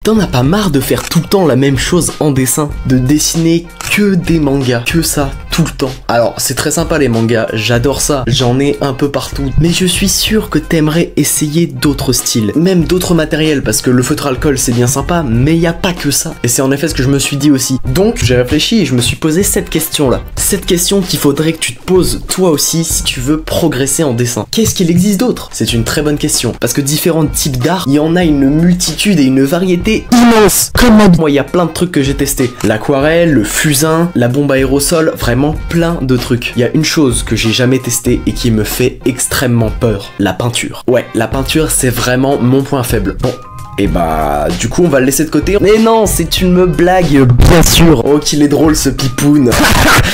T'en as pas marre de faire tout le temps la même chose en dessin? De dessiner que des mangas, que ça, tout le temps? Alors, c'est très sympa les mangas, j'adore ça, j'en ai un peu partout. Mais je suis sûr que t'aimerais essayer d'autres styles, même d'autres matériels, parce que le feutre alcool c'est bien sympa, mais y a pas que ça. Et c'est en effet ce que je me suis dit aussi. Donc, j'ai réfléchi et je me suis posé cette question-là. Cette question qu'il faudrait que tu te poses toi aussi si tu veux progresser en dessin. Qu'est-ce qu'il existe d'autre? C'est une très bonne question, parce que différents types d'art, il y en a une multitude et une variété immense. Comme moi, il y a plein de trucs que j'ai testé. L'aquarelle, le fusain, la bombe aérosol, vraiment plein de trucs. Il y a une chose que j'ai jamais testé et qui me fait extrêmement peur, la peinture. Ouais, la peinture c'est vraiment mon point faible. Bon. Et bah, du coup, on va le laisser de côté. Mais non, c'est une blague, bien sûr. Oh, qu'il est drôle ce pipoun.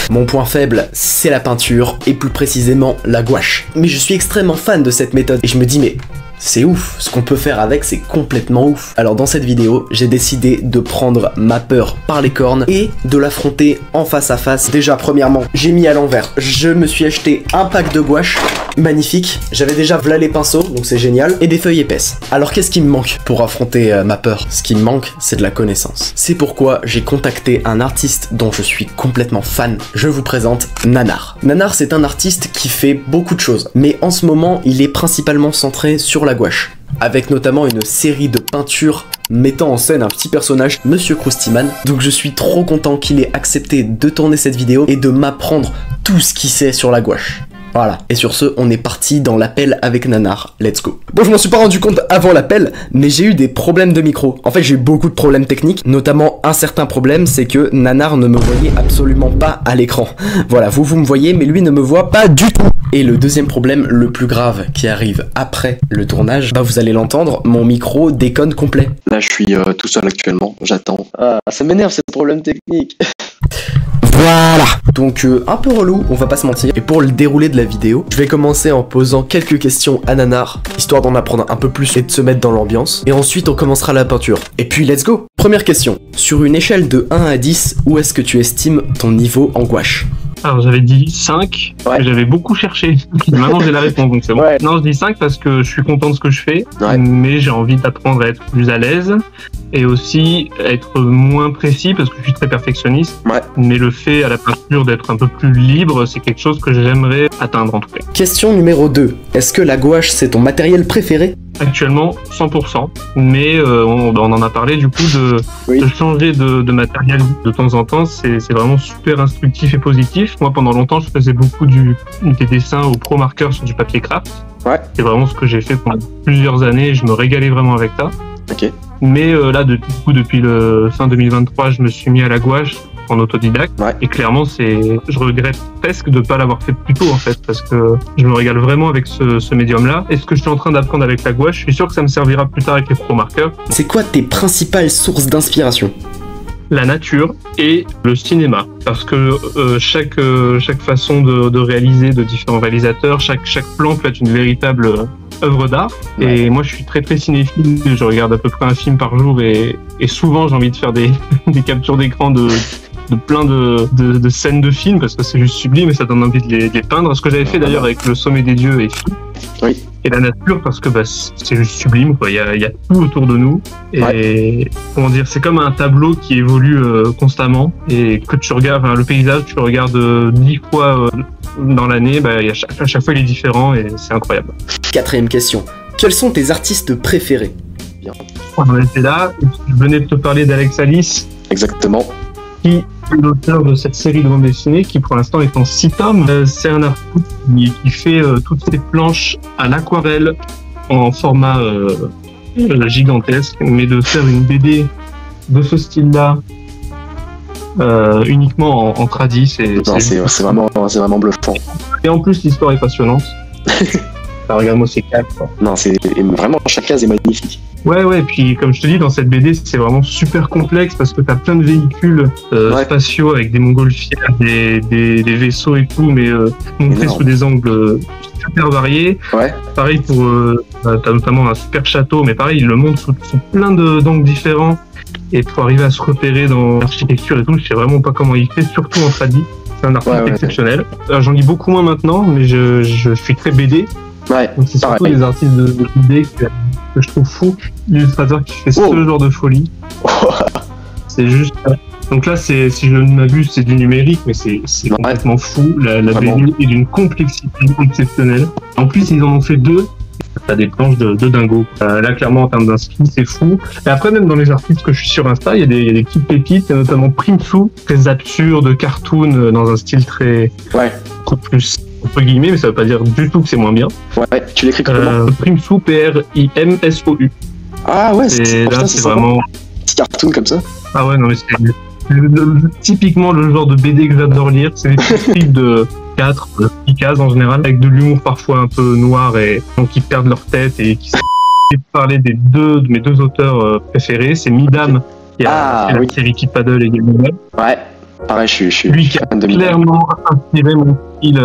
Mon point faible, c'est la peinture, et plus précisément, la gouache. Mais je suis extrêmement fan de cette méthode, et je me dis, mais c'est ouf, ce qu'on peut faire avec, c'est complètement ouf. Alors dans cette vidéo, j'ai décidé de prendre ma peur par les cornes et de l'affronter en face à face. Déjà, premièrement, j'ai mis à l'envers. Je me suis acheté un pack de gouache, magnifique. J'avais déjà voilà les pinceaux, donc c'est génial, et des feuilles épaisses. Alors qu'est-ce qui me manque pour affronter ma peur? Ce qui me manque, c'est de la connaissance. C'est pourquoi j'ai contacté un artiste dont je suis complètement fan. Je vous présente Nanar. Nanar, c'est un artiste qui fait beaucoup de choses, mais en ce moment, il est principalement centré sur la gouache, avec notamment une série de peintures mettant en scène un petit personnage, Monsieur Croustiman. Donc je suis trop content qu'il ait accepté de tourner cette vidéo et de m'apprendre tout ce qu'il sait sur la gouache. Voilà, et sur ce, on est parti dans l'appel avec Nanar. Let's go. Bon, je m'en suis pas rendu compte avant l'appel, mais j'ai eu des problèmes de micro. En fait, j'ai eu beaucoup de problèmes techniques, notamment un certain problème, c'est que Nanar ne me voyait absolument pas à l'écran. Voilà, vous me voyez, mais lui ne me voit pas du tout. Et le deuxième problème, le plus grave, qui arrive après le tournage, bah vous allez l'entendre, mon micro déconne complet. Là, je suis tout seul actuellement, j'attends. Ah, ça m'énerve ces problèmes techniques. Voilà. Donc un peu relou, on va pas se mentir. Et pour le déroulé de la vidéo, je vais commencer en posant quelques questions à Nanar, histoire d'en apprendre un peu plus et de se mettre dans l'ambiance. Et ensuite, on commencera la peinture. Et puis, let's go. Première question. Sur une échelle de 1 à 10, où est-ce que tu estimes ton niveau en gouache? Alors j'avais dit 5, ouais. J'avais beaucoup cherché. Maintenant j'ai la réponse, donc c'est bon. Ouais. Non, je dis 5 parce que je suis content de ce que je fais, ouais. Mais j'ai envie d'apprendre à être plus à l'aise et aussi être moins précis parce que je suis très perfectionniste. Ouais. Mais le fait à la peinture d'être un peu plus libre, c'est quelque chose que j'aimerais atteindre en tout cas. Question numéro 2. Est-ce que la gouache c'est ton matériel préféré? Actuellement 100%, mais on en a parlé du coup de changer de matériel de temps en temps, c'est vraiment super instructif et positif. Moi pendant longtemps je faisais beaucoup des dessins au pro marqueur sur du papier craft. Ouais. C'est vraiment ce que j'ai fait pendant plusieurs années, je me régalais vraiment avec ça. Ok. Mais là du coup depuis le fin 2023 je me suis mis à la gouache en autodidacte, ouais. Et clairement je regrette presque de pas l'avoir fait plus tôt en fait, parce que je me régale vraiment avec ce médium là, et ce que je suis en train d'apprendre avec la gouache, je suis sûr que ça me servira plus tard avec les pro marqueurs. C'est quoi tes principales sources d'inspiration? La nature et le cinéma, parce que chaque façon de réaliser de différents réalisateurs, chaque plan peut être une véritable œuvre d'art. Ouais. Et moi je suis très cinéphile, je regarde à peu près un film par jour et souvent j'ai envie de faire des captures d'écran de plein de scènes de films parce que c'est juste sublime et ça donne envie de les peindre. Ce que j'avais fait d'ailleurs avec Le Sommet des Dieux et films. Oui. Et la nature parce que c'est juste sublime quoi. Il y a tout autour de nous et ouais. Comment dire, c'est comme un tableau qui évolue constamment et que tu regardes le paysage, tu le regardes 10 fois dans l'année, à chaque fois il est différent et c'est incroyable. Quatrième question. Quels sont tes artistes préférés? Bien. On était là, je venais de te parler d'Alex Alice. Exactement. Qui est l'auteur de cette série de bande dessinée qui pour l'instant est en 6 tomes. C'est un artiste qui fait toutes ses planches à l'aquarelle en format gigantesque, mais de faire une BD de ce style-là uniquement en tradi, c'est vraiment bluffant. Et en plus l'histoire est passionnante. Regarde-moi ces cases. Non, vraiment chaque case est magnifique. Ouais, et puis comme je te dis, dans cette BD, c'est vraiment super complexe parce que t'as plein de véhicules spatiaux avec des montgolfières, des vaisseaux et tout, mais montrés sous des angles super variés. Ouais. Pareil t'as notamment un super château, mais pareil, il le montre sous plein d'angles différents. Et pour arriver à se repérer dans l'architecture et tout, je sais vraiment pas comment il fait, surtout en tradi. C'est un artiste exceptionnel. J'en lis beaucoup moins maintenant, mais je suis très BD. Ouais, donc c'est surtout les artistes de BD que je trouve fou, l'illustrateur qui fait ce genre de folie. C'est juste... Donc là, si je ne m'abuse, c'est du numérique, mais c'est complètement fou. La BD est d'une complexité exceptionnelle. En plus, ils en ont fait 2. T'as des planches de dingo. Là, clairement, en termes d'inspi, c'est fou. Et après, même dans les artistes que je suis sur Insta, il y a des petites pépites, notamment Primsou, très absurde, cartoon, dans un style très plus entre guillemets, mais ça veut pas dire du tout que c'est moins bien. Ouais, tu l'écris comment Primsou, P-R-I-M-S-O-U. Ah ouais, c'est vraiment... petit cartoon comme ça. Ah ouais, non mais c'est typiquement le genre de BD que j'adore lire. C'est des petits strips de 4, 6 cases en général, avec de l'humour parfois un peu noir et donc qui perdent leur tête et qui parler de mes deux auteurs préférés, c'est Midam qui a la série Kid Paddle et Game Over. Ouais, pareil, je suis lui qui a clairement inspiré mon style.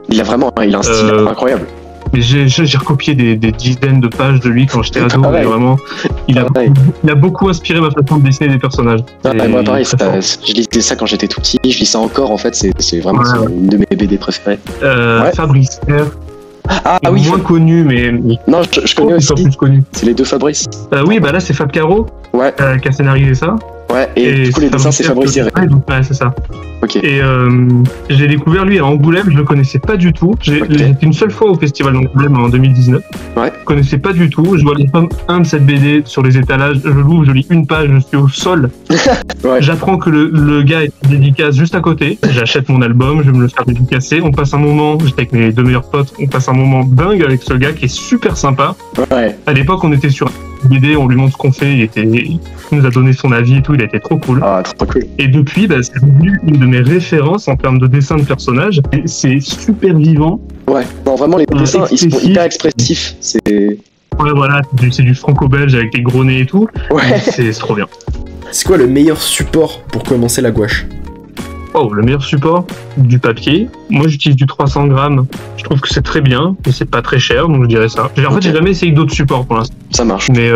Il a un style incroyable. Mais j'ai recopié des dizaines de pages de lui quand j'étais ado, et vraiment, il a beaucoup inspiré ma façon de dessiner des personnages. Moi pareil, je lisais ça quand j'étais tout petit, je lis ça encore en fait, c'est vraiment une de mes BD préférées. Fabrice R. Ah oui, moins connu, mais non, je connais aussi. Plus connu. C'est les deux Fabrice. Oui, bah là c'est Fab Caro qui a scénarisé ça. Ouais, et du coup les dessins c'est Fabrice Herré. Ouais, c'est ça. Ok. Et j'ai découvert lui à Angoulême, je le connaissais pas du tout. J'étais une seule fois au festival d'Angoulême en 2019. Ouais. Je connaissais pas du tout. Je vois les tomes 1 de cette BD sur les étalages. Je l'ouvre, je lis une page, je suis au sol. J'apprends que le gars est dédicace juste à côté. J'achète mon album, je vais me le faire dédicacer. On passe un moment, j'étais avec mes 2 meilleurs potes, on passe un moment dingue avec ce gars qui est super sympa. Ouais. À l'époque, on était sur BD, on lui montre ce qu'on fait, il nous a donné son avis et tout, il a été trop cool. Ah, trop cool. Et depuis, c'est devenu une de mes références en termes de dessin de personnages. C'est super vivant. Ouais, non, vraiment les dessins, ils sont hyper expressifs. Ouais, voilà, c'est du franco-belge avec les gros nez et tout. Ouais. C'est trop bien. C'est quoi le meilleur support pour commencer la gouache? Oh, le meilleur support, du papier. Moi, j'utilise du 300 grammes. Je trouve que c'est très bien, mais c'est pas très cher, donc je dirais ça. En fait, j'ai jamais essayé d'autres supports pour l'instant. Ça marche. Mais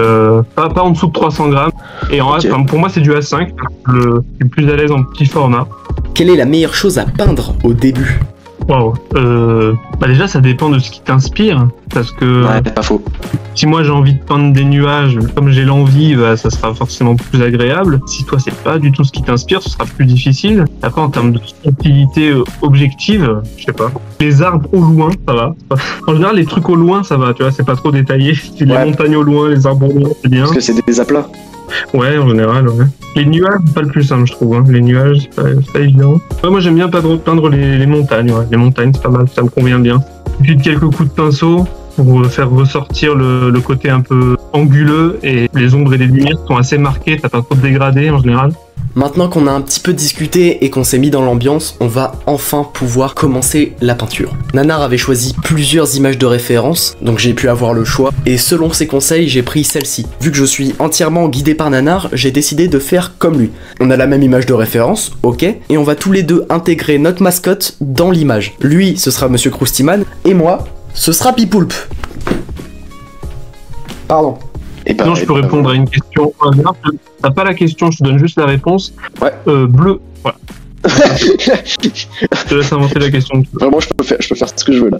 pas en dessous de 300 grammes. Et pour moi, c'est du A5. Je suis plus à l'aise en petit format. Quelle est la meilleure chose à peindre au début? Wow. Déjà, ça dépend de ce qui t'inspire. Parce que pas faux. Si moi j'ai envie de peindre des nuages, comme j'ai l'envie, ça sera forcément plus agréable. Si toi c'est pas du tout ce qui t'inspire, ce sera plus difficile. Après, en termes de subtilité objective, je sais pas. Les arbres au loin, ça va. En général, les trucs au loin, ça va. Tu vois, c'est pas trop détaillé. Les montagnes au loin, les arbres au loin, c'est bien. Parce que c'est des aplats. Ouais, en général, ouais. Les nuages, c'est pas le plus simple, je trouve. Hein. Les nuages, c'est pas évident. Moi, j'aime bien peindre les montagnes. Ouais. Les montagnes, c'est pas mal, ça me convient bien. Puis quelques coups de pinceau pour faire ressortir le côté un peu anguleux, et les ombres et les lumières sont assez marquées, t'as pas trop de dégradé en général. Maintenant qu'on a un petit peu discuté et qu'on s'est mis dans l'ambiance, on va enfin pouvoir commencer la peinture. Nanar avait choisi plusieurs images de référence, donc j'ai pu avoir le choix, et selon ses conseils, j'ai pris celle-ci. Vu que je suis entièrement guidé par Nanar, j'ai décidé de faire comme lui. On a la même image de référence, ok, et on va tous les deux intégrer notre mascotte dans l'image. Lui, ce sera Monsieur Croustiman, et moi, ce sera Pipoulpe. Pardon. Sinon, je peux répondre à une question. T'as pas la question, je te donne juste la réponse. Ouais. Bleu. Voilà. Je te laisse inventer la question. Vraiment, je peux faire ce que je veux là.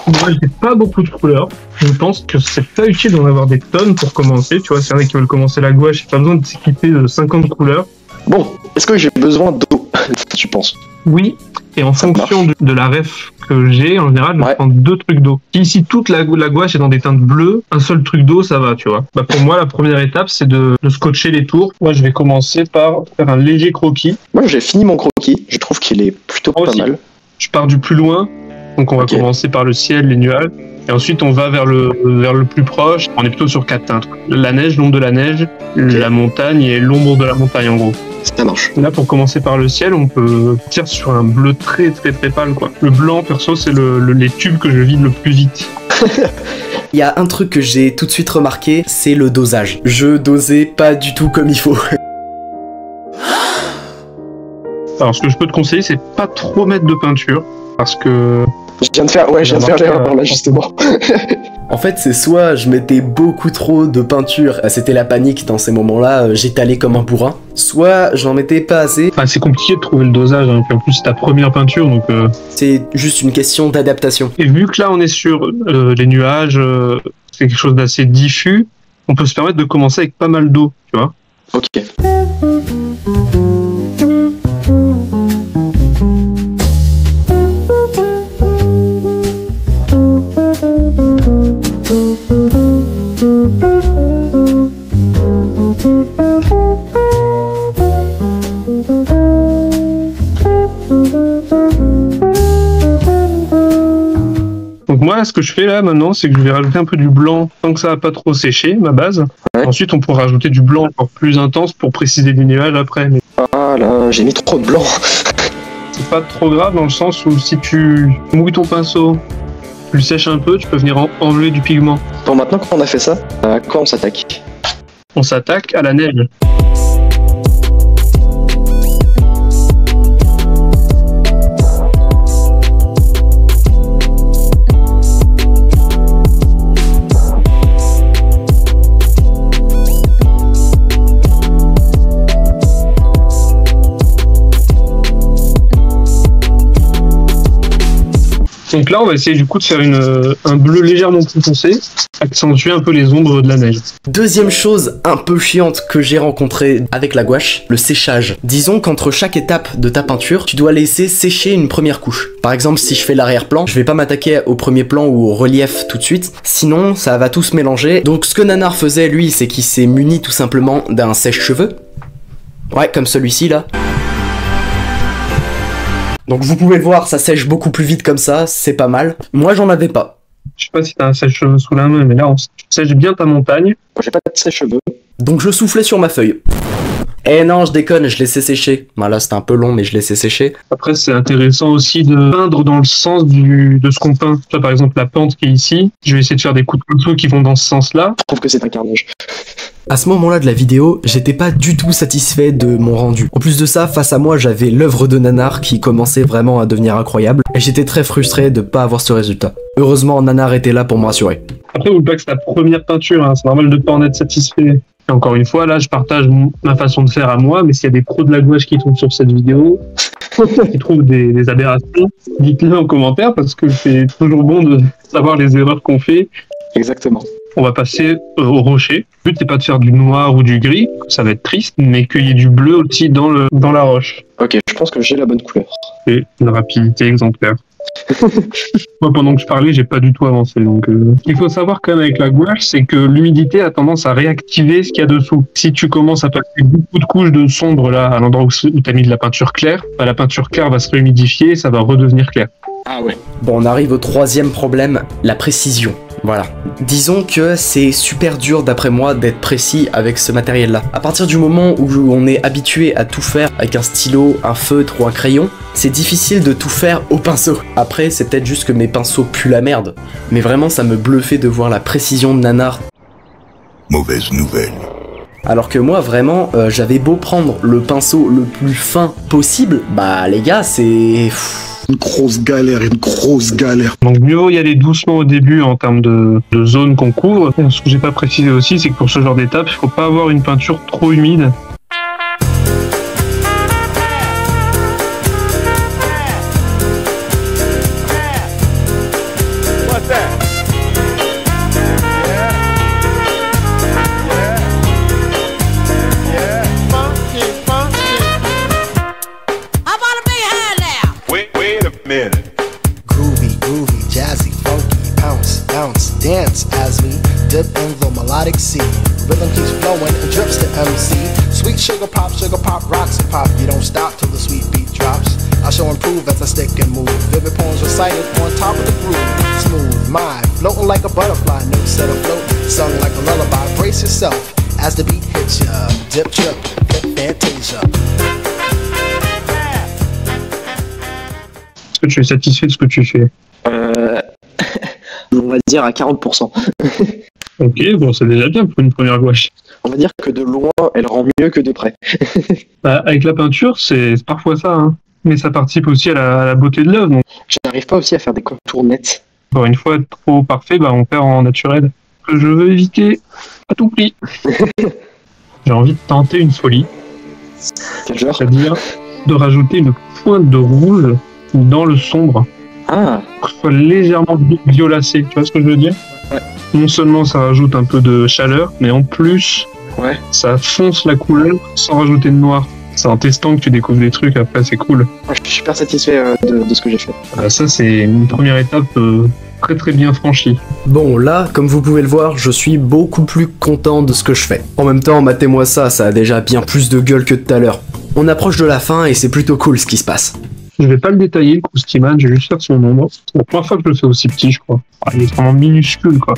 Moi, j'ai pas beaucoup de couleurs. Je pense que c'est pas utile d'en avoir des tonnes pour commencer. Tu vois, c'est vrai qui veulent commencer la gouache, j'ai pas besoin de s'équiper de 50 couleurs. Bon, est-ce que j'ai besoin d'eau, tu penses? Oui, et en fonction de la ref que j'ai, en général, je prends 2 trucs d'eau. Si toute la gouache est dans des teintes bleues, un seul truc d'eau, ça va, tu vois. Pour moi, la première étape, c'est de scotcher les tours. Moi, je vais commencer par faire un léger croquis. Moi, j'ai fini mon croquis. Je trouve qu'il est plutôt pas mal. Je pars du plus loin. Donc, on va commencer par le ciel, les nuages. Et ensuite, on va vers le plus proche. On est plutôt sur 4 teintes. La neige, l'ombre de la neige, la montagne et l'ombre de la montagne, en gros. Ça marche. Là, pour commencer par le ciel, on peut tirer sur un bleu très très très pâle, quoi. Le blanc, perso, c'est les tubes que je vide le plus vite. Il y a un truc que j'ai tout de suite remarqué, c'est le dosage. Je dosais pas du tout comme il faut. Alors, ce que je peux te conseiller, c'est pas trop mettre de peinture, parce que... Je viens de faire l'erreur là, justement. En fait, c'est soit je mettais beaucoup trop de peinture, c'était la panique dans ces moments-là, j'étalais comme un bourrin, soit j'en mettais pas assez. C'est compliqué de trouver le dosage, hein. Puis en plus c'est ta première peinture, donc... C'est juste une question d'adaptation. Et vu que là on est sur les nuages, c'est quelque chose d'assez diffus, on peut se permettre de commencer avec pas mal d'eau, tu vois. Ok. Donc moi, ce que je fais là maintenant, c'est que je vais rajouter un peu du blanc tant que ça va pas trop sécher, ma base. Ouais. Ensuite, on pourra rajouter du blanc encore plus intense pour préciser des nuages après. Mais Ah là, j'ai mis trop de blanc. c'est pas trop grave dans le sens où si tu mouilles ton pinceau, tu le sèches un peu, tu peux venir enlever du pigment. Bon, maintenant qu'on a fait ça, à quoi on s'attaque? On s'attaque à la neige. Donc là, on va essayer du coup de faire un bleu légèrement plus foncé, accentuer un peu les ombres de la neige. Deuxième chose un peu chiante que j'ai rencontrée avec la gouache, le séchage. Disons qu'entre chaque étape de ta peinture, tu dois laisser sécher une première couche. Par exemple, si je fais l'arrière-plan, je vais pas m'attaquer au premier plan ou au relief tout de suite, sinon ça va tout se mélanger. Donc ce que Nanar faisait lui, c'est qu'il s'est muni tout simplement d'un sèche-cheveux. Ouais, comme celui-ci là. Donc vous pouvez voir, ça sèche beaucoup plus vite comme ça, c'est pas mal. Moi j'en avais pas. Je sais pas si t'as un sèche-cheveux sous la main, mais là, tu sèches bien ta montagne. Moi, j'ai pas de sèche-cheveux. Donc je soufflais sur ma feuille. Eh non, je déconne, je laissais sécher. Bah là c'était un peu long, mais je laissais sécher. Après, c'est intéressant aussi de peindre dans le sens de ce qu'on peint. Tu vois, par exemple, la pente qui est ici, je vais essayer de faire des coups de pinceau qui vont dans ce sens-là. Je trouve que c'est un carnage. À ce moment-là de la vidéo, j'étais pas du tout satisfait de mon rendu. En plus de ça, face à moi, j'avais l'œuvre de Nanar qui commençait vraiment à devenir incroyable, et j'étais très frustré de pas avoir ce résultat. Heureusement, Nanar était là pour me rassurer. Après, oublie pas que c'est ta première peinture, hein. C'est normal de pas en être satisfait. Et encore une fois, là, je partage ma façon de faire à moi, mais s'il y a des pros de la gouache qui tombent sur cette vidéo, qui trouvent des aberrations, dites-le en commentaire, parce que c'est toujours bon de savoir les erreurs qu'on fait. Exactement. On va passer au rocher. Le but, c'est pas de faire du noir ou du gris, ça va être triste, mais qu'il y ait du bleu aussi dans la roche. Ok, je pense que j'ai la bonne couleur. Et une rapidité exemplaire. Moi, pendant que je parlais, j'ai pas du tout avancé. Donc, ce qu'il faut savoir quand même avec la gouache, c'est que l'humidité a tendance à réactiver ce qu'il y a dessous. Si tu commences à passer beaucoup de couches de sombre là, à l'endroit où tu as mis de la peinture claire, bah, la peinture claire va se réhumidifier et ça va redevenir clair. Ah ouais. Bon, on arrive au troisième problème, la précision. Voilà. Disons que c'est super dur d'après moi d'être précis avec ce matériel-là. À partir du moment où on est habitué à tout faire avec un stylo, un feutre ou un crayon, c'est difficile de tout faire au pinceau. Après, c'est peut-être juste que mes pinceaux puent la merde. Mais vraiment, ça me bluffait de voir la précision de Nanar. Mauvaise nouvelle. Alors que moi, vraiment, j'avais beau prendre le pinceau le plus fin possible, bah les gars, c'est... Une grosse galère, une grosse galère. Donc mieux vaut y aller doucement au début en termes de zone qu'on couvre. Et ce que j'ai pas précisé aussi, c'est que pour ce genre d'étape, il faut pas avoir une peinture trop humide. Groovy, groovy, jazzy, funky, bounce, bounce, dance as we dip in the melodic sea. Rhythm keeps flowing and drips to MC. Sweet sugar pop, rocks and pop. You don't stop till the sweet beat drops. I shall improve as I stick and move. Vivid poems recited on top of the groove. Smooth, mind, floating like a butterfly. Notes set afloat, sung like a lullaby. Brace yourself as the beat hits ya. Dip, trip, flip, fantasia. Est-ce que tu es satisfait de ce que tu fais? On va dire à 40%. Ok, bon, c'est déjà bien pour une première gouache. On va dire que de loin, elle rend mieux que de près. Bah, avec la peinture, c'est parfois ça, hein. Mais ça participe aussi à la beauté de l'œuvre. Donc, J'arrive pas aussi à faire des contours nets. encore une fois, être trop parfait, bah, on perd en naturel. Que je veux éviter à tout prix. J'ai envie de tenter une folie, Quel genre? c'est-à-dire de rajouter une pointe de rouge dans le sombre, Ah, pour que ce soit légèrement violacé. Tu vois ce que je veux dire? ouais. non seulement ça rajoute un peu de chaleur, mais en plus, ça fonce la couleur sans rajouter de noir. C'est en testant que tu découvres des trucs, après c'est cool. Je suis super satisfait de ce que j'ai fait. Ça c'est une première étape très très bien franchie. Bon là, comme vous pouvez le voir, je suis beaucoup plus content de ce que je fais. En même temps, matez-moi ça a déjà bien plus de gueule que tout à l'heure. On approche de la fin et c'est plutôt cool ce qui se passe. Je vais pas le détailler, le Croustiman, je vais juste faire son nombre. C'est la première fois que je le fais aussi petit, je crois. Il est vraiment minuscule, quoi.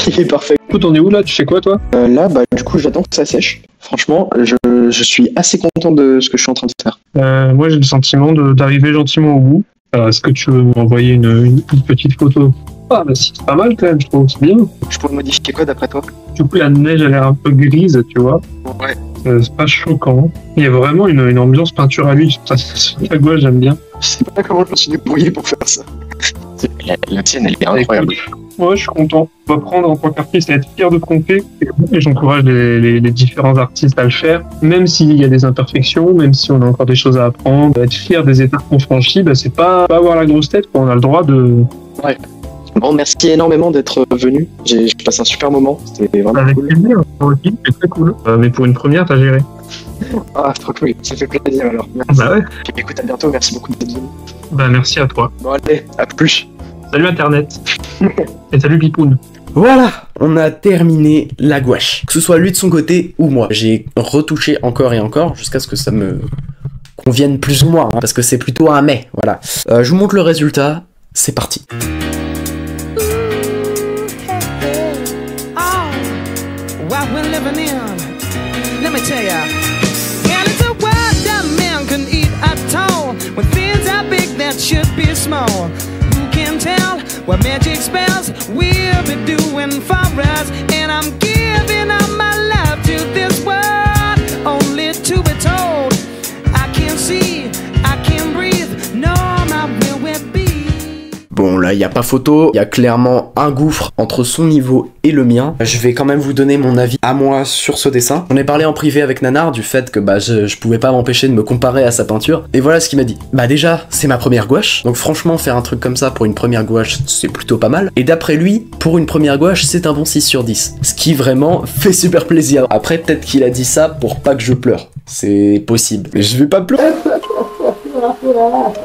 Il est parfait. Écoute, on est où là? Tu fais quoi toi? Là, du coup, j'attends que ça sèche. Franchement, je suis assez content de ce que je suis en train de faire. Moi, j'ai le sentiment d'arriver gentiment au bout. Est-ce que tu veux m'envoyer une petite photo? Ah, bah si, c'est pas mal quand même, je trouve. C'est bien. Je pourrais modifier quoi d'après toi? Du coup, la neige a l'air un peu grise, tu vois. Ouais. C'est pas choquant. Il y a vraiment une ambiance peinture à l'huile. Sur la gauche, j'aime bien. Je sais pas comment je me suis débrouillé pour faire ça. La tienne, elle est incroyable. Ouais, je suis content. On va prendre en tant qu'artiste et être fier de ce qu'on fait. Et j'encourage les différents artistes à le faire. Même s'il y a des imperfections, même si on a encore des choses à apprendre, être fier des étapes qu'on franchit, c'est pas avoir la grosse tête, quoi. On a le droit de... Ouais. Bon, merci énormément d'être venu. J'ai passé un super moment. C'était vraiment avec cool. plaisir, c'est très cool. Mais pour une première, t'as géré. Ah, trop cool. Ça fait plaisir alors. Merci. Bah ouais. Et écoute, à bientôt. Merci beaucoup d'être venu. Merci à toi. Bon, allez, à plus. Salut Internet. Et salut Pipoun. Voilà, on a terminé la gouache. Que ce soit lui de son côté ou moi. J'ai retouché encore et encore jusqu'à ce que ça me convienne plus ou moins, parce que c'est plutôt un mais, voilà. Je vous montre le résultat, c'est parti. What magic spells we'll be doing for us, and I'm giving up my life to this world, only to be told I can't see, I can't breathe, no, my will will be. Bon là, il n'y a pas photo, il y a clairement un gouffre entre son niveau et le mien. Je vais quand même vous donner mon avis à moi sur ce dessin. On est parlé en privé avec Nanar du fait que je pouvais pas m'empêcher de me comparer à sa peinture. Et voilà ce qu'il m'a dit. Déjà, c'est ma première gouache. Donc franchement, faire un truc comme ça pour une première gouache, c'est plutôt pas mal. Et d'après lui, pour une première gouache, c'est un bon 6 sur 10. Ce qui vraiment fait super plaisir. Après, peut-être qu'il a dit ça pour pas que je pleure. C'est possible. Mais je vais pas pleurer.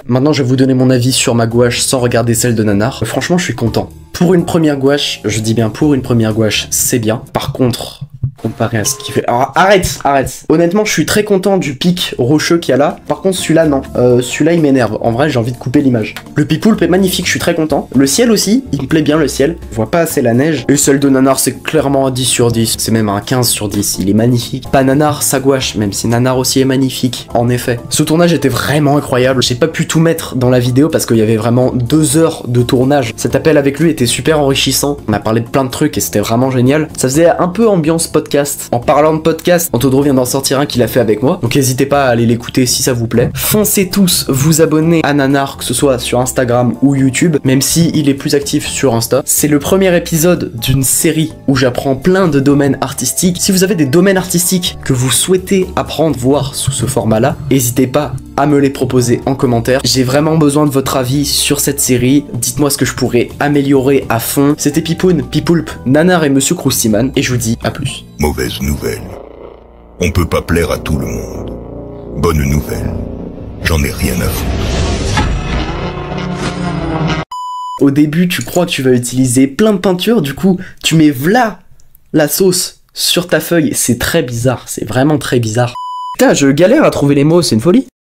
Maintenant, je vais vous donner mon avis sur ma gouache sans regarder celle de Nanar. Franchement, je suis content. Pour une première gouache, je dis bien pour une première gouache, c'est bien. Par contre, comparé à ce qu'il fait... Alors, arrête. Honnêtement, je suis très content du pic rocheux qu'il y a là. Par contre, celui-là, non. Celui-là, il m'énerve. En vrai, j'ai envie de couper l'image. Le pipoulpe est magnifique, je suis très content. Le ciel aussi, il me plaît bien, le ciel. Je vois pas assez la neige. Et celle de Nanar, c'est clairement un 10 sur 10. C'est même un 15 sur 10. Il est magnifique. Pas Nanar, sa gouache, même si Nanar aussi est magnifique. En effet. Ce tournage était vraiment incroyable. J'ai pas pu tout mettre dans la vidéo parce qu'il y avait vraiment 2 heures de tournage. Cet appel avec lui était super enrichissant. On a parlé de plein de trucs et c'était vraiment génial. Ça faisait un peu ambiance podcast. En parlant de podcast, Antodro vient d'en sortir un qu'il a fait avec moi, donc n'hésitez pas à aller l'écouter si ça vous plaît. Foncez tous vous abonner à Nanar, que ce soit sur Instagram ou YouTube, même si il est plus actif sur Insta. C'est le premier épisode d'une série où j'apprends plein de domaines artistiques. Si vous avez des domaines artistiques que vous souhaitez apprendre, voir sous ce format-là, n'hésitez pas à me les proposer en commentaire. J'ai vraiment besoin de votre avis sur cette série. Dites-moi ce que je pourrais améliorer à fond. C'était Pipoun, Pipoulpe, Nanar et Monsieur Croustiman, et je vous dis à plus. Mauvaise nouvelle. On peut pas plaire à tout le monde. Bonne nouvelle. J'en ai rien à foutre. Au début, tu crois que tu vas utiliser plein de peintures, du coup, tu mets v'là la sauce sur ta feuille. C'est très bizarre, c'est vraiment très bizarre. Putain, je galère à trouver les mots, c'est une folie.